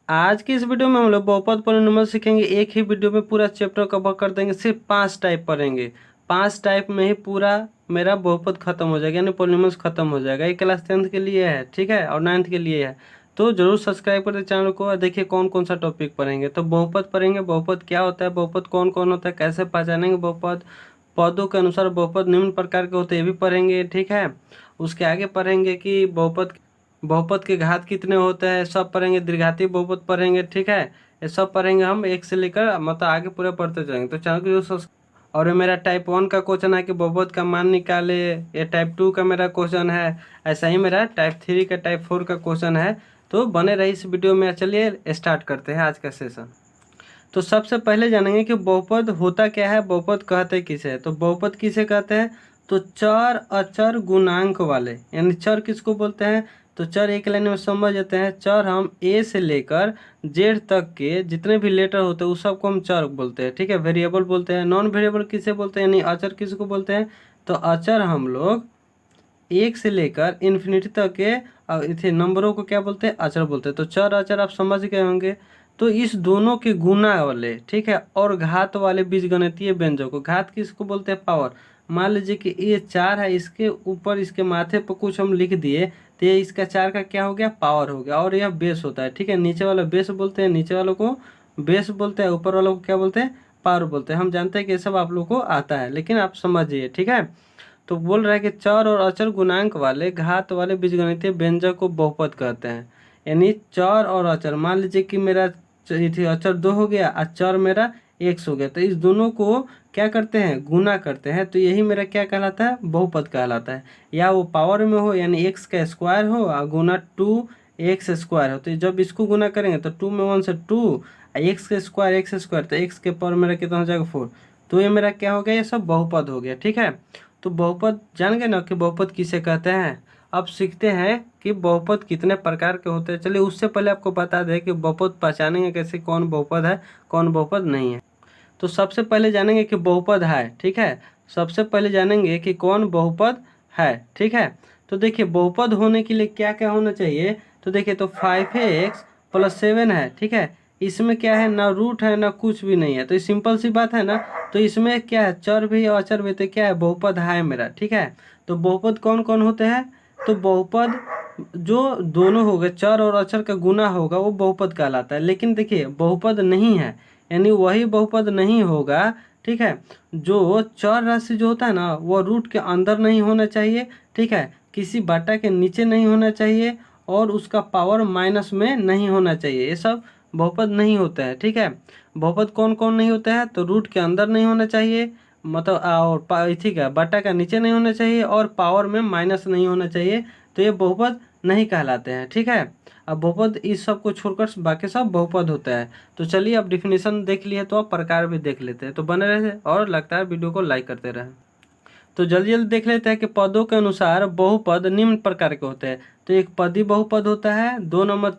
आज की इस वीडियो में हम लोग बहुपद पोलिनोमियल सीखेंगे। एक ही वीडियो में पूरा चैप्टर कवर कर देंगे। सिर्फ 5 टाइप पढ़ेंगे। 5 टाइप में ही पूरा मेरा बहुपद खत्म हो जाएगा, यानी पोलिनोमियल्स खत्म हो जाएगा। ये क्लास 10th के लिए है, ठीक है, और 9th के लिए है। तो जरूर सब्सक्राइब कर दे चैनल को और देखिए कौन कौन सा टॉपिक पढ़ेंगे। तो बहुपद पढ़ेंगे, बहुपद क्या होता है, बहुपद कौन कौन होता है, कैसे पहचानेंगे बहुपद, पदों के अनुसार बहुपद निम्न प्रकार के होते हैं, ये भी पढ़ेंगे, ठीक है। उसके आगे पढ़ेंगे कि बहुपद बहुपद के घात कितने होते हैं, सब पढ़ेंगे। द्विघाती बहुपद पढ़ेंगे, ठीक है। ये सब पढ़ेंगे हम एक से लेकर मतलब आगे पूरा पढ़ते जाएंगे। तो चैनल को जो और ये मेरा टाइप 1 का क्वेश्चन है कि बहुपद का मान निकाले। ये टाइप 2 का मेरा क्वेश्चन है। ऐसा ही मेरा टाइप 3 का, टाइप 4 का क्वेश्चन है। तो बने रही इस वीडियो में। चलिए स्टार्ट करते हैं आज का सेशन। तो सबसे पहले जानेंगे कि बहुपद होता क्या है, बहुपद कहते किसे है। तो बहुपद किसे कहते हैं, तो चर अचर गुणांक वाले, यानी चर किसको बोलते हैं। तो चर एक लाइन में समझ जाते हैं। चर हम ए से लेकर जेड तक के जितने भी लेटर होते हैं उस सबको हम चर बोलते हैं, ठीक है। वेरिएबल बोलते हैं। नॉन वेरिएबल किसे बोलते हैं, यानी अचर किसको बोलते हैं। तो अचर हम लोग एक से लेकर इन्फिनिटी तक के इथे नंबरों को क्या बोलते हैं, अचर बोलते हैं। तो चर अचर आप समझ गए होंगे। तो इस दोनों के गुना वाले, ठीक है, और घात वाले बीजगणितीय व्यंजक को, घात किसको बोलते हैं, पावर। मान लीजिए कि ये 4 है, इसके ऊपर इसके माथे पर कुछ हम लिख दिए तो ये इसका 4 का क्या हो गया, पावर हो गया। और यह बेस होता है, ठीक है। नीचे वाला बेस बोलते हैं, नीचे वालों को बेस बोलते हैं, ऊपर वालों को क्या बोलते हैं, पावर बोलते हैं। हम जानते हैं कि ये सब आप लोग को आता है, लेकिन आप समझिए, ठीक है। तो बोल रहा है कि चर और अचर गुणांक वाले घात वाले बीजगणितीय व्यंजक को बहुपद कहते हैं। यानी चर और अचर, मान लीजिए कि मेरा अचर 2 हो गया और चर मेरा x हो गया, तो इस दोनों को क्या करते हैं, गुना करते हैं। तो यही मेरा क्या कहलाता है, बहुपद कहलाता है। या वो पावर में हो, यानी x का स्क्वायर हो और गुना 2x स्क्वायर हो। तो जब इसको गुना करेंगे तो 2 में 1 से 2, x का स्क्वायर x स्क्वायर, तो x के पावर मेरा कितना हो जाएगा 4। तो ये मेरा क्या हो गया, ये सब बहुपद हो गया, ठीक है। तो बहुपद जान गए ना कि बहुपद किसे कहते हैं। अब सीखते हैं कि बहुपद कितने प्रकार के होते हैं। चलिए उससे पहले आपको बता दें कि बहुपद पहचानेंगे कैसे, कौन बहुपद है कौन बहुपद नहीं है। तो सबसे पहले जानेंगे कि बहुपद है, ठीक है। सबसे पहले जानेंगे कि कौन बहुपद है, ठीक है। तो देखिए बहुपद होने के लिए क्या क्या होना चाहिए। तो देखिए, तो 5x + 7 है, ठीक है। इसमें क्या है, ना रूट है ना कुछ भी नहीं है। तो ये सिंपल सी बात है ना। तो इसमें क्या है, चर भी और अचर भी, तो क्या है, बहुपद है मेरा, ठीक है। तो बहुपद कौन कौन होते हैं। तो बहुपद जो दोनों हो गए, चर और अचर का गुना होगा, वो बहुपद कहलाता है। लेकिन देखिए बहुपद नहीं है, यानी वही बहुपद नहीं होगा, ठीक है, जो चर राशि जो होता है ना, वो रूट के अंदर नहीं होना चाहिए, ठीक है, किसी बटा के नीचे नहीं होना चाहिए, और उसका पावर माइनस में नहीं होना चाहिए। ये सब बहुपद नहीं होता है, ठीक है। बहुपद कौन कौन नहीं होता है, तो रूट के अंदर नहीं होना चाहिए, मतलब और ठीक है, बटा का नीचे नहीं होना चाहिए, और पावर में माइनस नहीं होना चाहिए। तो ये बहुपद नहीं कहलाते हैं, ठीक है। अब बहुपद इस सब को छोड़कर बाकी सब बहुपद होता है। तो चलिए अब डिफिनीशन देख लिए, तो अब प्रकार भी देख लेते हैं। तो बने रहे और लगता है वीडियो को लाइक करते रहे। तो जल्दी जल्दी देख लेते हैं कि पदों के अनुसार बहुपद निम्न प्रकार के होते हैं। तो एक पदी बहुपद होता है, 2 नंबर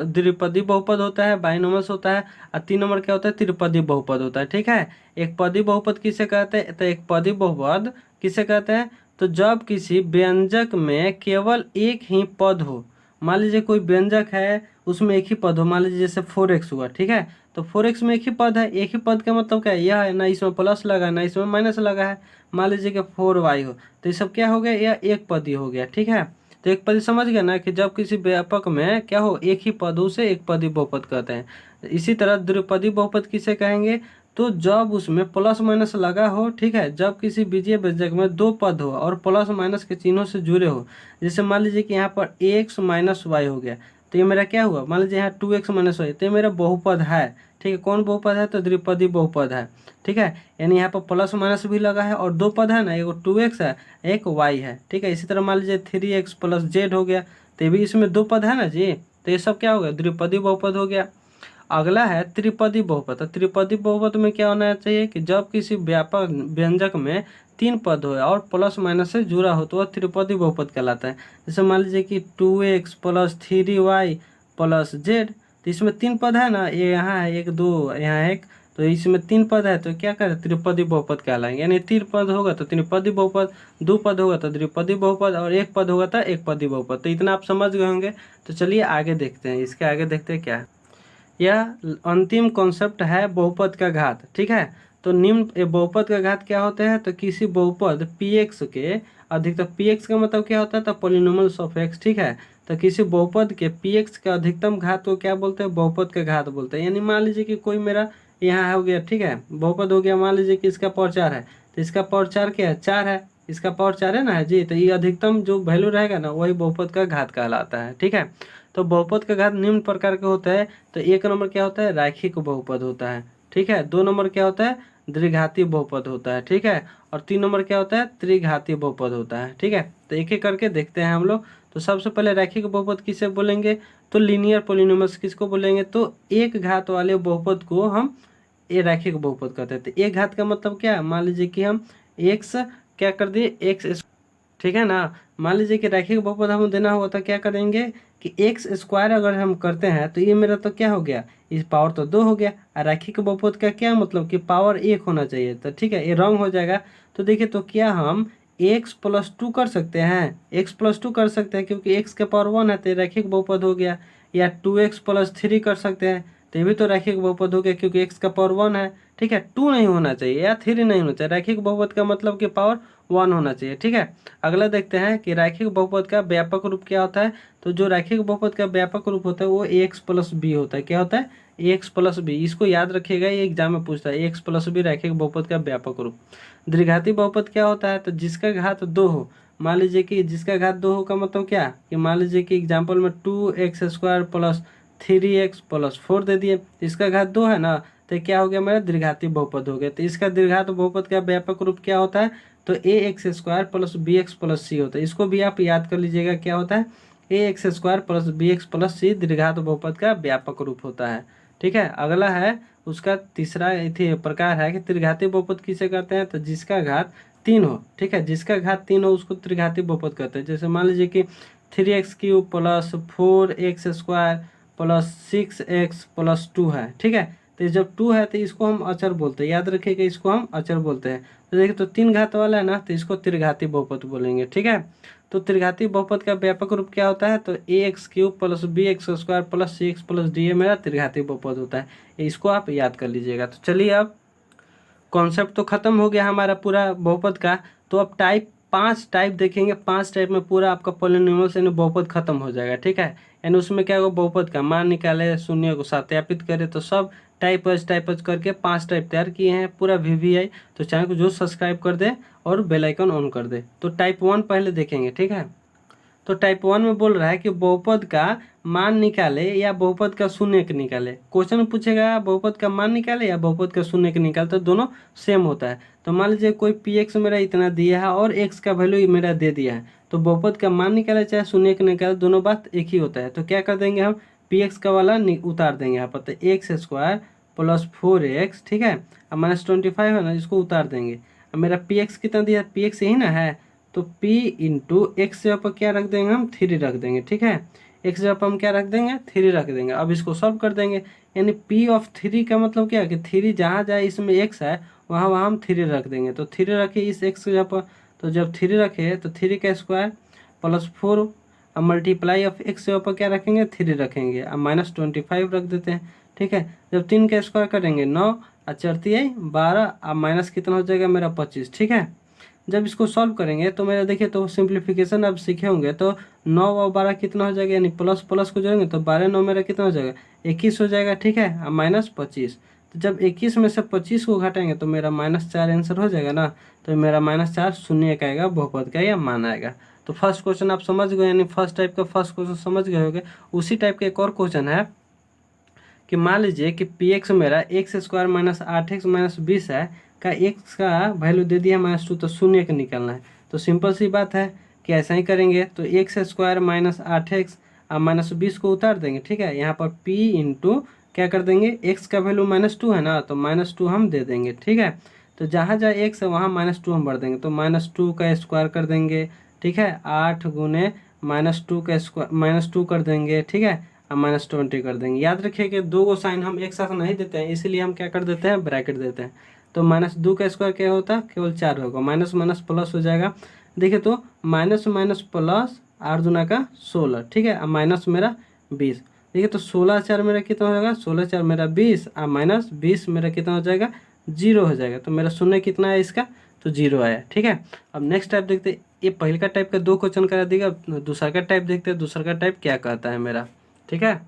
द्विपदी बहुपद होता है, बाइनोमस होता है, और 3 नंबर क्या होता है, त्रिपदी बहुपद होता है, ठीक है। एक पदी बहुपद किसे कहते हैं, तो एक पदी बहुपद किसे कहते हैं, तो जब किसी व्यंजक में केवल एक ही पद हो। मान लीजिए कोई व्यंजक है, उसमें एक ही पद हो, मान लीजिए जैसे 4x हुआ, ठीक है। तो 4x में एक ही पद है। एक ही पद का मतलब क्या है, यह है ना, इसमें प्लस लगा है ना इसमें माइनस लगा है। मान लीजिए कि 4y हो, तो ये सब क्या हो गया, यह एक पदी हो गया, ठीक है। तो एक पदी समझ गया ना, कि जब किसी व्यापक में क्या हो, एक ही पद, उसे एक पदी बहुपद कहते हैं। इसी तरह द्विपदी बहुपद किसे कहेंगे, तो जब उसमें प्लस माइनस लगा हो, ठीक है, जब किसी बीजीय व्यंजक में 2 पद हो और प्लस माइनस के चिन्हों से जुड़े हो। जैसे मान लीजिए कि यहाँ पर x - y हो गया, तो ये मेरा क्या हुआ, मान लीजिए यहाँ 2x - y, तो ये मेरा बहुपद है, ठीक है। कौन बहुपद है, तो द्विपदी बहुपद है, ठीक है। यानी यहाँ पर प्लस माइनस भी लगा है, और 2 पद है ना, एक 2x है एक y है, ठीक है। इसी तरह मान लीजिए 3x + z हो गया, तो ये भी इसमें 2 पद है ना जी। तो ये सब क्या हो गया, द्विपदी बहुपद हो गया। अगला है त्रिपदी बहुपद। तो त्रिपदी बहुपद में क्या होना चाहिए कि जब किसी व्यापक व्यंजक में 3 पद हो और प्लस माइनस से जुड़ा हो, तो वह त्रिपदी बहुपद कहलाता है। जैसे मान लीजिए कि 2x + 3y + z, तो इसमें 3 पद है ना, ये यहाँ है 1 2, यहाँ 1, तो इसमें 3 पद है, तो क्या करें, त्रिपदी बहुपद कहलाएंगे। यानी 3 पद होगा तो त्रिपदी बहुपद, 2 पद होगा तो द्विपदी बहुपद, और 1 पद होगा तो एक पदी बहुपद। तो इतना आप समझ गए होंगे। तो चलिए आगे देखते हैं, इसके आगे देखते हैं क्या है। यह अंतिम कॉन्सेप्ट है बहुपद का घात, ठीक है। तो निम्न बहुपद का घात क्या होता है, तो किसी बहुपद px के अधिकतम, px का मतलब क्या होता है, तो पॉलिनोमियल्स ऑफ x, ठीक है। तो किसी बहुपद के px का अधिकतम घात को क्या बोलते हैं, बहुपद का घात बोलते हैं। यानी मान लीजिए कि कोई मेरा यहाँ हो गया, ठीक है, बहुपद हो गया, मान लीजिए कि इसका पावर 4 है, तो इसका पावर 4 क्या है, 4 है, इसका पावर 4 है ना जी। तो ये अधिकतम जो वैल्यू रहेगा ना वही बहुपद का घात कहलाता है, ठीक है। तो बहुपद का घात निम्न प्रकार का होता है। तो एक नंबर क्या होता है, रैखिक बहुपद होता है, ठीक है। 2 नंबर क्या होता है, द्विघाती बहुपद होता है, ठीक है। और 3 नंबर क्या होता है, त्रिघाती बहुपद होता है, ठीक है। तो एक एक करके देखते हैं हम लोग। तो सबसे पहले रैखिक बहुपद किसे बोलेंगे, तो लीनियर पॉलिनोमियल्स किसको बोलेंगे, तो एक घात वाले बहुपद को हम ये रैखिक बहुपद कहते हैं। तो एक घात का मतलब क्या है, मान लीजिए कि हम एक्स क्या कर दिए, एक्स, ठीक है ना। मान लीजिए कि रैखिक बहुपद हमें देना होगा तो क्या करेंगे कि एक्स स्क्वायर अगर हम करते हैं तो ये मेरा तो क्या हो गया, इस पावर तो 2 हो गया। और रैखिक बहुपद का क्या मतलब कि पावर 1 होना चाहिए, तो ठीक है, ये रॉन्ग हो जाएगा। तो देखिए, तो क्या हम x+2 कर सकते हैं, x+2 कर सकते हैं क्योंकि x का पावर 1 है, तो रैखिक बहुपद हो गया। या 2x+3 कर सकते हैं, तो ये भी तो रैखिक बहुपद हो गया क्योंकि x का पावर 1 है, ठीक है। 2 नहीं होना चाहिए या 3 नहीं होना चाहिए, रैखिक बहुपद का मतलब कि पावर 1 होना चाहिए, ठीक है। अगला देखते हैं कि रैखिक बहुपद का व्यापक रूप क्या होता है। तो जो रैखिक बहुपद का व्यापक रूप होता है वो ax+b होता है। क्या होता है, ax+b, इसको याद रखिएगा, ये एग्जाम में पूछता है, ax+b रैखिक बहुपद का व्यापक रूप। द्विघाती बहुपद क्या होता है, तो जिसका घात 2 हो। मान लीजिए कि जिसका घात 2 हो का मतलब क्या, कि मान लीजिए कि एग्जाम्पल में 2x² + 3x + 4 दे दिए, इसका घात 2 है ना, तो क्या हो गया, मेरा द्विघाती बहुपद हो गया। तो इसका द्विघात बहुपद का व्यापक रूप क्या होता है, तो ax² + bx + c होता है। इसको भी आप याद कर लीजिएगा, क्या होता है, ax² + bx + c द्विघात बहुपद का व्यापक रूप होता है, ठीक है। अगला है उसका तीसरा प्रकार है कि त्रिघाती बहुपद किसे कहते हैं, तो जिसका घात 3 हो, ठीक है, जिसका घात 3 हो उसको त्रिघाती बहुपद कहते हैं। जैसे मान लीजिए कि 3x³ + 4x² + 6x + 2 है, ठीक है। तो जब 2 है तो इसको हम अचर बोलते हैं, याद रखिएगा, इसको हम अचर बोलते हैं। तो देखिए, तो 3 घात वाला है ना, तो इसको त्रिघाती बहुपद बोलेंगे, ठीक है। तो त्रिघाती बहुपद का व्यापक रूप क्या होता है, तो ax³ + bx² + cx + d मेरा त्रिघाती बहुपद होता है। इसको आप याद कर लीजिएगा। तो चलिए, अब कॉन्सेप्ट तो खत्म हो गया हमारा पूरा बहुपद का। तो अब टाइप 5 टाइप देखेंगे, 5 टाइप में पूरा आपका पॉलिनोमियल्स यानी बहुपद खत्म हो जाएगा, ठीक है। यानी उसमें क्या होगा, बहुपद का मान निकाले, शून्य को सत्यापित करे, तो सब टाइप वाइज करके 5 टाइप तैयार किए हैं पूरा VVI। तो चैनल को जो सब्सक्राइब कर दे और बेल आइकन ऑन कर दे। तो टाइप 1 पहले देखेंगे, ठीक है। तो टाइप 1 में बोल रहा है कि बहुपद का मान निकाले या बहुपद का शून्य निकाले। क्वेश्चन पूछेगा बहुपद का मान निकाले या बहुपद का शून्य निकाले, तो दोनों सेम होता है। तो मान लीजिए कोई px मेरा इतना दिया है और x का वैल्यू मेरा दे दिया है, तो बहुपद का मान निकाले चाहे शून्य निकाले, दोनों बात एक ही होता है। तो क्या कर देंगे हम, px का वाला उतार देंगे यहाँ पर, तो x² + 4x, ठीक है, अब -25 है ना, इसको उतार देंगे। अब मेरा px कितना दिया, px यही ना है, तो p × x जगह पर क्या रख देंगे हम, 3 रख देंगे, ठीक है। x जगह पर हम क्या रख देंगे, 3 रख देंगे। अब इसको सॉल्व कर देंगे, यानी p(3) का मतलब क्या है कि 3 जहाँ जाए इसमें x है वहाँ वहाँ हम 3 रख देंगे। तो 3 रखे इस x जगह पर, तो जब 3 रखे तो 3 का स्क्वायर + 4, अब मल्टीप्लाई ऑफ x जगह पर क्या रखेंगे, 3 रखेंगे। अब -25 रख देते हैं, ठीक है। जब 3 का स्क्वायर करेंगे 9 और 4 12, अब माइनस कितना हो जाएगा मेरा 25, ठीक है। जब इसको सॉल्व करेंगे तो मेरा देखिए, तो सिंप्लीफिकेशन अब सीखे होंगे, तो 9 और 12 कितना हो जाएगा, यानी प्लस प्लस को जोड़ेंगे तो 12 9 मेरा कितना हो जाएगा, 21 हो जाएगा, ठीक है। अब -25, तो जब 21 में से 25 को घटाएंगे तो मेरा -4 आंसर हो जाएगा ना। तो मेरा -4 शून्य का आएगा, बहुपद का या मान आएगा। तो फर्स्ट क्वेश्चन आप समझ गए, यानी फर्स्ट टाइप का फर्स्ट क्वेश्चन समझ गए होंगे। उसी टाइप का एक और क्वेश्चन है कि मान लीजिए कि px मेरा x² - 8x - 20 है, का x का वैल्यू दे दिया -2, तो शून्य का निकालना है। तो सिंपल सी बात है कि ऐसा ही करेंगे, तो x² - 8x और -20 को उतार देंगे, ठीक है। यहाँ पर p × क्या कर देंगे, x का वैल्यू -2 है ना, तो -2 हम दे देंगे, ठीक है। तो जहाँ जहाँ x है वहाँ -2 हम भर देंगे, तो -2 का स्क्वायर कर देंगे, ठीक है। 8 × -2 का स्क्वायर -2 कर देंगे, ठीक है, और -20 कर देंगे। याद रखिए कि 2 को साइन हम एक साथ नहीं देते हैं, इसीलिए हम क्या कर देते हैं, ब्रैकेट देते हैं। तो -2 का स्क्वायर क्या होता है, केवल 4 होगा, माइनस माइनस प्लस हो जाएगा। देखिए, तो माइनस माइनस प्लस 8 दूना का 16, ठीक है, और माइनस मेरा 20, देखिए तो 16 4 मेरा कितना हो जाएगा, 16 4 मेरा 20 और माइनस 20 मेरा कितना हो जाएगा, 0 हो जाएगा। तो मेरा शून्य कितना है इसका, तो 0 आया। ठीक है, अब नेक्स्ट टाइप देखते हैं। ये पहले का टाइप का 2 क्वेश्चन करा देगा, दूसरा का टाइप देखते हैं, दूसरा का टाइप क्या कहता है मेरा। ठीक है,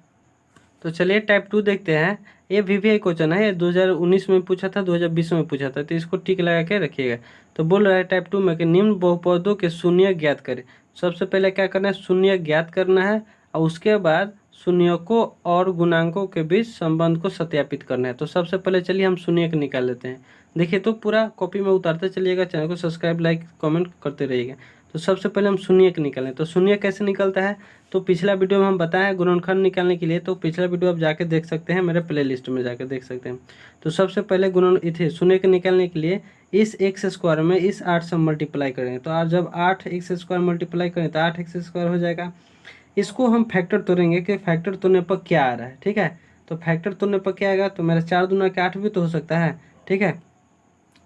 तो चलिए टाइप 2 देखते हैं। ये वीवीआई क्वेश्चन है, ये 2019 में पूछा था, 2020 में पूछा था, तो इसको टिक लगा के रखिएगा। तो बोल रहा है टाइप 2 में कि निम्न बहुपदों के शून्य ज्ञात करें। सबसे पहले क्या करना है, शून्य ज्ञात करना है, और उसके बाद शून्यकों और गुणांकों के बीच संबंध को सत्यापित करना है। तो सबसे पहले चलिए हम शून्यक निकाल लेते हैं। देखिए तो पूरा कॉपी में उतारते चलिएगा, चैनल को सब्सक्राइब लाइक कमेंट करते रहिएगा। तो सबसे पहले हम शून्यक निकालें। तो शून्य कैसे निकलता है, तो पिछला वीडियो में हम बताया गुणनखंड निकालने के लिए, तो पिछला वीडियो आप जाके देख सकते हैं, मेरे प्ले लिस्ट में जाके देख सकते हैं। तो सबसे पहले गुणन इथे शून्य के निकालने के लिए इस एक्स स्क्वायर में इस 8 से मल्टीप्लाई करेंगे। तो आज जब 8 एक्स स्क्वायर मल्टीप्लाई करें तो 8 एक्स स्क्वायर हो जाएगा। इसको हम फैक्टर तोड़ेंगे कि फैक्टर तोड़ने पर क्या आ रहा है। ठीक है, तो फैक्टर तोड़ने पर क्या आएगा, तो मेरा 4 दूना के 8 भी तो हो सकता है। ठीक है,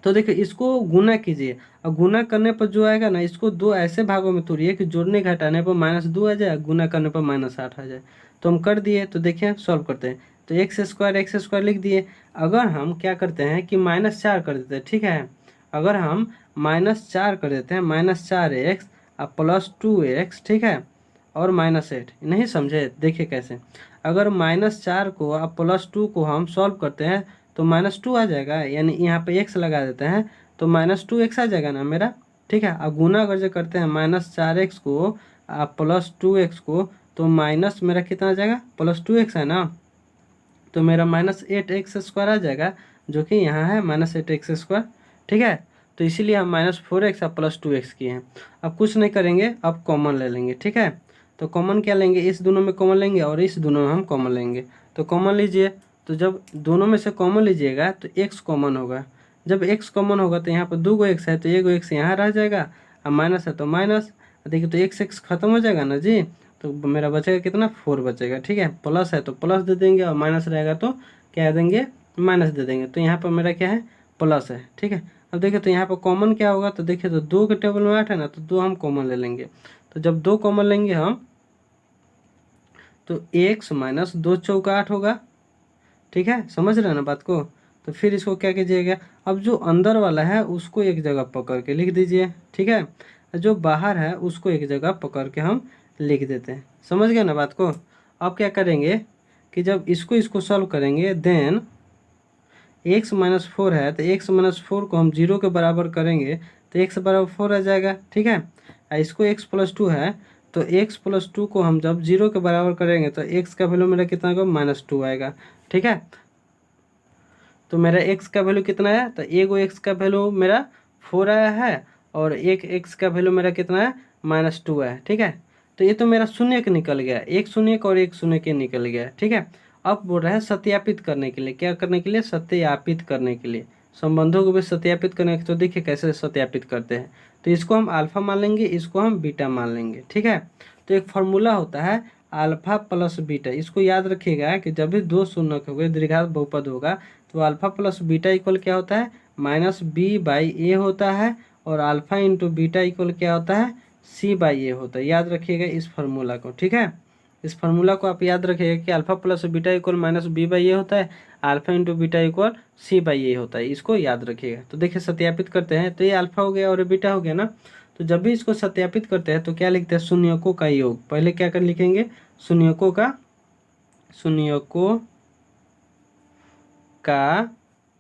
तो देखिए इसको गुना कीजिए, और गुना करने पर जो आएगा ना, इसको दो ऐसे भागों में तोड़िए कि जोड़ने घटाने पर -2 आ जाए, गुना करने पर -8 आ जाए। तो हम कर दिए। तो देखिए सॉल्व करते हैं। तो एक्स स्क्वायर लिख दिए। अगर हम क्या करते हैं कि -4 कर देते हैं। ठीक है, अगर हम -4 कर देते हैं, -4x और +2x, ठीक है, और -8, नहीं समझे, देखिए कैसे। अगर -4 को और +2 को हम सॉल्व करते हैं तो -2 आ जाएगा, यानी यहाँ पे x लगा देते हैं तो -2x आ जाएगा ना मेरा। ठीक है, और गुना अगर जो करते हैं -4x को और +2x को, तो माइनस मेरा कितना आ जाएगा, +2x है ना, तो मेरा -8x² आ जाएगा, जो कि यहाँ है -8x²। ठीक है, तो इसीलिए हम -4x और +2x किए हैं। अब कुछ नहीं करेंगे, अब कॉमन ले लेंगे। ठीक है, तो कॉमन क्या लेंगे, इस दोनों में कॉमन लेंगे और इस दोनों में हम कॉमन लेंगे। तो कॉमन लीजिए। तो जब दोनों में से कॉमन लीजिएगा तो x कॉमन होगा। जब x कॉमन होगा तो यहाँ पर 2 गो x है, तो 1 गो x यहाँ रह जाएगा, और माइनस है तो माइनस। देखिए तो x खत्म हो जाएगा ना जी, तो मेरा बचेगा कितना, 4 बचेगा। ठीक है, प्लस है तो प्लस दे देंगे, और माइनस रहेगा तो क्या देंगे, माइनस दे देंगे। तो यहाँ पर मेरा क्या है, प्लस है। ठीक है, अब देखिए तो यहाँ पर कॉमन क्या होगा, तो देखिए तो 2 के टेबल में 8 है ना, तो 2 हम कॉमन ले लेंगे। तो जब 2 कॉमन लेंगे हम, तो x - 2 चौका 8 होगा। ठीक है, समझ रहे हैं ना बात को। तो फिर इसको क्या कीजिएगा, अब जो अंदर वाला है उसको एक जगह पकड़ के लिख दीजिए। ठीक है, जो बाहर है उसको एक जगह पकड़ के हम लिख देते हैं। समझ गए ना बात को। अब क्या करेंगे कि जब इसको सॉल्व करेंगे, देन x - 4 है, तो x - 4 को हम 0 के बराबर करेंगे तो x बराबर 4 आ जाएगा। ठीक है, इसको x + 2 है, तो x + 2 को हम जब 0 के बराबर करेंगे तो x का वैल्यू मेरा कितना होगा, -2 आएगा। ठीक है, तो मेरा x का वैल्यू कितना है, तो एगो x का वैल्यू मेरा 4 आया है, और एक x का वैल्यू मेरा कितना है, -2 है। ठीक है, तो ये तो मेरा शून्य के निकल गया, एक शून्य और एक शून्य के निकल गया। ठीक है, अब बोल रहा है सत्यापित करने के लिए, क्या करने के लिए, सत्यापित करने के लिए, संबंधों को भी सत्यापित करने के। तो देखिए कैसे सत्यापित करते हैं। तो इसको हम अल्फा मान लेंगे, इसको हम बीटा मान लेंगे। ठीक है, तो एक फार्मूला होता है अल्फा प्लस बीटा, इसको याद रखिएगा कि जब भी दो शून्य होंगे, द्विघात बहुपद होगा, तो अल्फा प्लस बीटा इक्वल क्या होता है, -b/a होता है, और अल्फा इंटू बीटा इक्वल क्या होता है, c/a होता है। याद रखिएगा इस फार्मूला को। ठीक है, इस फार्मूला को आप याद रखिएगा कि alpha plus beta equal -b/a होता है, alpha into beta equal c/a होता है। इसको याद रखिएगा। तो देखिए सत्यापित करते हैं, तो ये अल्फा हो गया और ये बीटा हो गया ना। तो जब भी इसको सत्यापित करते हैं तो क्या लिखते हैं, शून्यकों का योग। पहले क्या कर लिखेंगे, शून्यकों का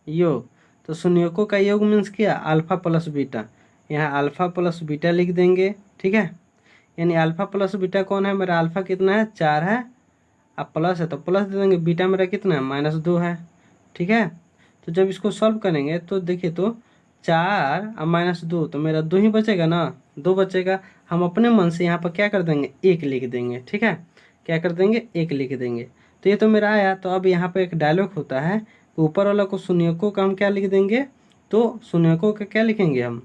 योग। तो शून्यकों का योग मीन्स क्या, अल्फा प्लस बीटा। यहाँ अल्फा प्लस बीटा लिख देंगे। ठीक है, यानी अल्फा प्लस बीटा कौन है, मेरा अल्फा कितना है, 4 है, अब प्लस है तो प्लस दे देंगे, बीटा मेरा कितना है, -2 है। ठीक है, तो जब इसको सॉल्व करेंगे तो देखिए तो 4 और -2, तो मेरा 2 ही बचेगा ना, 2 बचेगा। हम अपने मन से यहाँ पर क्या कर देंगे, 1 लिख देंगे। ठीक है, क्या कर देंगे, 1 लिख देंगे। तो ये तो मेरा आया। तो अब यहाँ पर एक डायलॉग होता है, ऊपर वाला को शून्यकों का हम क्या लिख देंगे, तो शून्यकों का क्या लिखेंगे हम,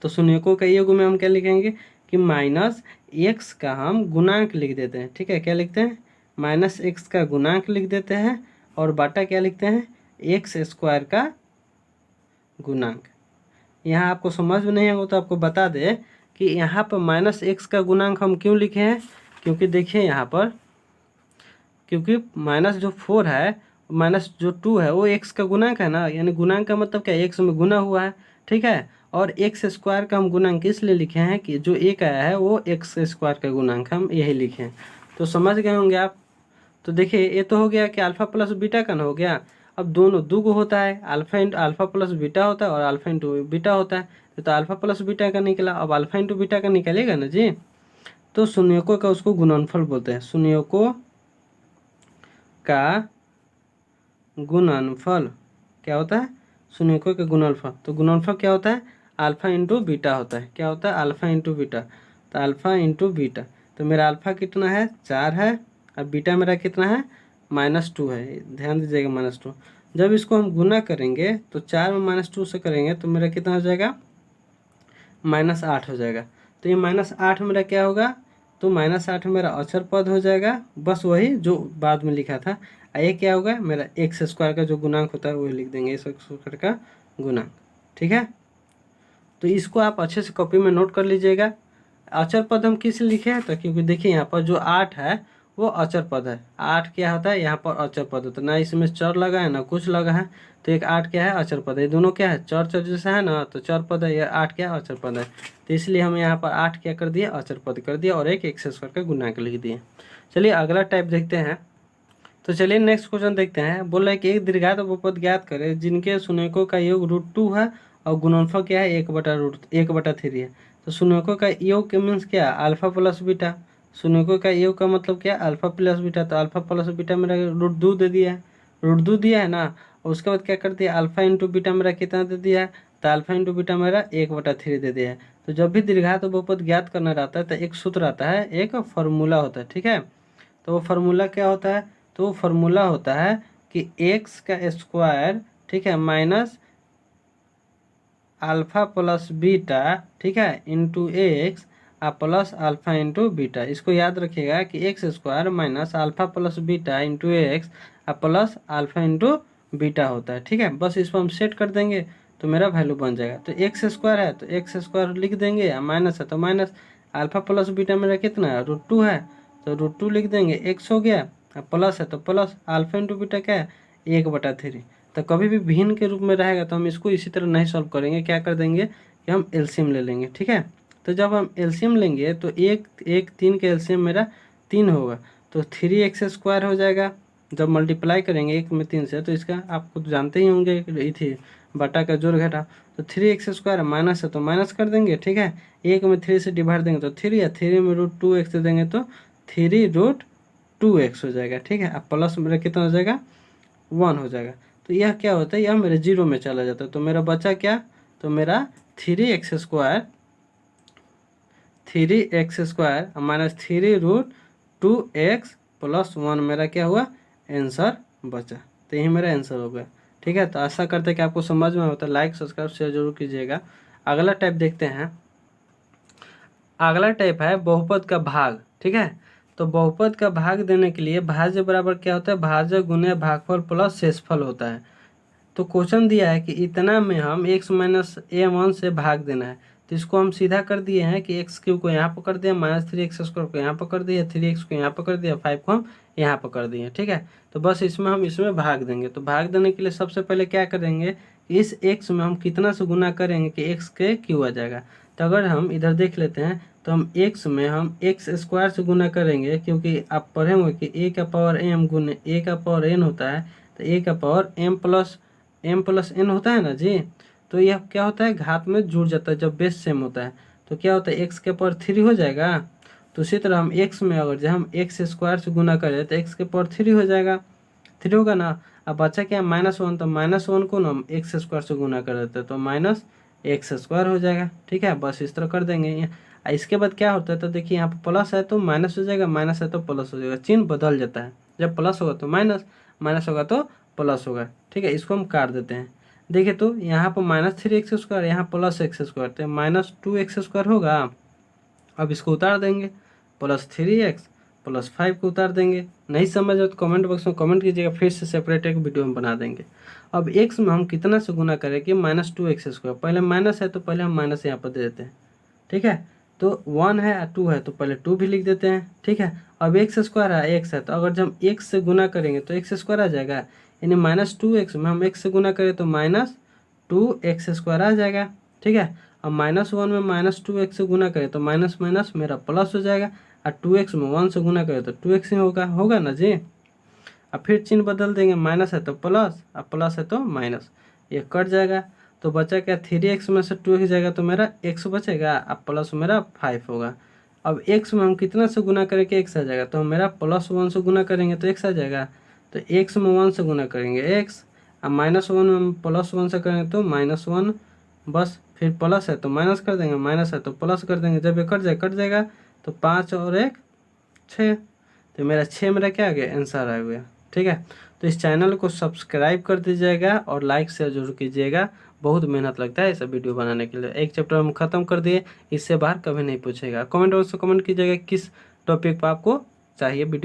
तो शून्यकों का योग में हम क्या लिखेंगे कि -x का हम गुणांक लिख देते हैं। ठीक है, क्या लिखते हैं, -x का गुणांक लिख देते हैं, और बाटा क्या लिखते हैं, x² का गुणांक। यहाँ आपको समझ में नहीं आएगा तो आपको बता दे कि यहाँ पर -x का गुणांक हम क्यों लिखे हैं, क्योंकि देखिए यहाँ पर क्योंकि माइनस जो 4 है माइनस जो 2 है वो एक्स का गुणांक है ना, यानी गुणांक का मतलब क्या है, एक्स में गुना हुआ है। ठीक है, और एक्स स्क्वायर का हम गुणांक इसलिए लिखे हैं कि जो एक आया है वो एक्स स्क्वायर का गुणांक हम यही लिखे हैं। तो समझ गए होंगे आप। तो देखिए ये तो हो गया कि अल्फा प्लस बीटा का ना हो गया। अब दोनों दो को होता है, अल्फा प्लस बीटा होता है और अल्फा इंटू बीटा होता है। तो अल्फा प्लस बीटा का निकला, अब अल्फा इंटू बीटा का निकलेगा ना जी। तो शून्यकों का उसको गुणनफल बोलते हैं, शून्यकों का गुणनफल क्या होता है, शून्यकों का गुणनफल। तो गुणनफल क्या होता है, अल्फा इंटू बीटा होता है। क्या होता है, अल्फा इंटू बीटा। तो अल्फा इंटू बीटा, तो मेरा अल्फा कितना है 4 है और बीटा मेरा कितना है -2 है। ध्यान दीजिएगा -2। जब इसको हम गुना करेंगे तो 4 में -2 से करेंगे तो मेरा कितना हो जाएगा -8 हो जाएगा। तो ये -8 मेरा क्या होगा, तो -8 मेरा अचर पद हो जाएगा, बस वही जो बाद में लिखा था। ये क्या होगा मेरा एक्स स्क्वायर का जो गुणांक होता है वही लिख देंगे, एक्स स्क्वायर का गुणांक। ठीक है, तो इसको आप अच्छे से कॉपी में नोट कर लीजिएगा। अचर पद हम किस लिखे हैं, तो क्योंकि देखिए यहाँ पर जो 8 है वो अचर पद है। 8 क्या होता है यहाँ पर अचर पद होता है, ना इसमें चर लगा है ना कुछ लगा है। तो एक 8 क्या है अचर पद है, ये दोनों क्या है चर चर जैसा है ना, तो चर पद है, ये 8 क्या अचर पद है। तो इसलिए हम यहाँ पर 8 क्या कर दिए अचर पद कर दिया और एक एक्स स्क्वायर का गुणांक लिख दिए। चलिए अगला टाइप देखते हैं। तो चलिए नेक्स्ट क्वेश्चन देखते हैं। बोल रहा है कि एक दीर्घात बहुपद ज्ञात करें जिनके शून्यकों का योग √2 है और गुणनफल क्या है 1/3 है। तो शून्यकों का योग के मीन्स क्या, अल्फा प्लस बीटा। शून्यकों का योग का मतलब क्या, अल्फा प्लस बीटा। तो अल्फा प्लस बीटा मेरा √2 दे दिया है, √2 दिया है ना। और उसके बाद क्या कर दिया, अल्फा इंटू बीटा मेरा कितना दे दिया है, तो अल्फा इंटू बीटा मेरा 1/3 दे दिया है। तो जब भी दीर्घात बहुपद ज्ञात करना रहता है तो एक सूत्र आता है, एक फार्मूला होता है। ठीक है, तो वो फार्मूला क्या होता है, तो फार्मूला होता है कि एक्स का स्क्वायर, ठीक है, माइनस अल्फा प्लस बीटा, ठीक है, into x plus alpha into beta. इसको याद रखिएगा कि x square minus alpha plus beta into x plus alpha into beta होता है। ठीक है, बस इसको हम सेट कर देंगे तो मेरा वैल्यू बन जाएगा। तो एक्स स्क्वायर है तो एक्स स्क्वायर लिख देंगे, या माइनस है तो माइनस। अल्फा प्लस बीटा मेरा कितना है √2 है, तो √2 लिख देंगे, एक्स हो गया, प्लस है तो प्लस अल्फा इंटू बीटा क्या है 1/3। तो कभी भी भिन्न के रूप में रहेगा तो हम इसको इसी तरह नहीं सॉल्व करेंगे, क्या कर देंगे कि हम एलसीएम ले लेंगे। ठीक है, तो जब हम एलसीएम लेंगे तो एक 3 का एलसीएम मेरा 3 होगा, तो 3x स्क्वायर हो जाएगा। जब मल्टीप्लाई करेंगे 1 में 3 से तो इसका आप खुद जानते ही होंगे थी बटा का जोड़ घटा। तो 3x स्क्वायर माइनस है तो माइनस कर देंगे। ठीक है, 1 में 3 से डिवाइड देंगे तो 3 है, 3 में √2x दे देंगे तो 3√2x हो जाएगा। ठीक है, अब प्लस मेरा कितना हो जाएगा 1 हो जाएगा। तो यह क्या होता है, यह मेरे 0 में चला जाता है। तो मेरा बचा क्या, तो मेरा 3x square minus 3√2x plus 1 मेरा क्या हुआ आंसर बचा। तो यही मेरा आंसर हो गया। ठीक है, तो आशा करते हैं कि आपको समझ में होता है। लाइक सब्सक्राइब शेयर जरूर कीजिएगा। अगला टाइप देखते हैं। अगला टाइप है बहुपद का भाग। ठीक है, तो बहुपद का भाग देने के लिए भाज्य बराबर क्या होता है, भाज्य गुने भागफल प्लस शेषफल होता है। तो क्वेश्चन दिया है कि इतना में हम x माइनस a1 से भाग देना है। तो इसको हम सीधा कर दिए हैं कि x³ को यहाँ पर कर दिया, -3x स्क्वायर को यहाँ पर कर दिया, 3x को यहाँ पर कर दिया, 5 को हम यहाँ पर कर दिए। ठीक है, तो बस इसमें हम इसमें भाग देंगे। तो भाग देने के लिए सबसे पहले क्या करेंगे, इस x में हम कितना से गुना करेंगे कि x के क्यू आ जाएगा। तो अगर हम इधर देख लेते हैं तो हम x में हम x स्क्वायर से गुना करेंगे, क्योंकि आप पढ़े होंगे कि a का पावर m गुने a का पावर n होता है। तो a का पावर m प्लस n होता है ना जी। तो यह क्या होता है घात में जुड़ जाता है जब बेस सेम होता है। तो क्या होता है x के पावर 3 हो जाएगा। तो इसी तरह हम x में अगर जब हम x स्क्वायर से गुना करें तो x के पावर 3 हो जाएगा, 3 होगा ना। अब बचा क्या -1, तो -1 को ना हम x स्क्वायर से गुना कर देते हैं तो -x स्क्वायर हो जाएगा। ठीक है, बस इस तरह कर देंगे। इसके बाद क्या होता है, तो देखिए यहाँ पर प्लस है तो माइनस हो जाएगा, माइनस है तो प्लस हो जाएगा, चिन्ह बदल जाता है। जब प्लस होगा तो माइनस, माइनस होगा तो प्लस होगा। ठीक है, इसको हम काट देते हैं। देखिए तो यहाँ पर -3x स्क्वायर, यहाँ प्लस x स्क्वायर, तो -2x स्क्वायर होगा। अब इसको उतार देंगे, +3x प्लस 5 को उतार देंगे। नहीं समझ हो तो कमेंट बॉक्स में कमेंट कीजिएगा, फिर से सेपरेट एक वीडियो में बना देंगे। अब x में हम कितना से गुना करें कि -2x स्क्वायर, पहले माइनस है तो पहले हम माइनस यहाँ पर दे देते हैं। ठीक है, तो 1 है 2 है तो पहले 2 भी लिख देते हैं, ठीक है। अब एक्स स्क्वायर है x है, तो अगर जब हम x से गुना करेंगे तो एक्स स्क्वायर आ जाएगा, यानी -2x में हम x से गुना करें तो -2x स्क्वायर आ जाएगा, ठीक है। अब -1 में -2x से गुना करें तो माइनस माइनस मेरा प्लस हो जाएगा, और 2x में 1 से गुना करें तो 2x ही होगा ना जी। अब फिर चिन्ह बदल देंगे, माइनस है तो प्लस, और प्लस है तो माइनस, ये कट जाएगा। तो बचा क्या, 3x में से 2x जाएगा तो मेरा x बचेगा, अब प्लस मेरा 5 होगा। अब x में हम कितना से गुना करेंगे x आ जाएगा, तो मेरा +1 से गुना करेंगे तो x आ जाएगा। तो x में 1 से गुना करेंगे x, अब -1 में हम +1 से करेंगे तो -1, बस। फिर प्लस है तो माइनस कर देंगे, माइनस है तो प्लस कर देंगे, जब ये कट जाएगा तो 5 और 1 6, तो मेरा 6 मेरा क्या आ गया, आंसर आ गया, ठीक है। तो इस चैनल को सब्सक्राइब कर दीजिएगा और लाइक शेयर जरूर कीजिएगा, बहुत मेहनत लगता है ऐसा वीडियो बनाने के लिए। एक चैप्टर हम खत्म कर दिए, इससे बाहर कभी नहीं पूछेगा। कमेंट बॉक्स में कमेंट कीजिएगा किस टॉपिक पर आपको चाहिए वीडियो।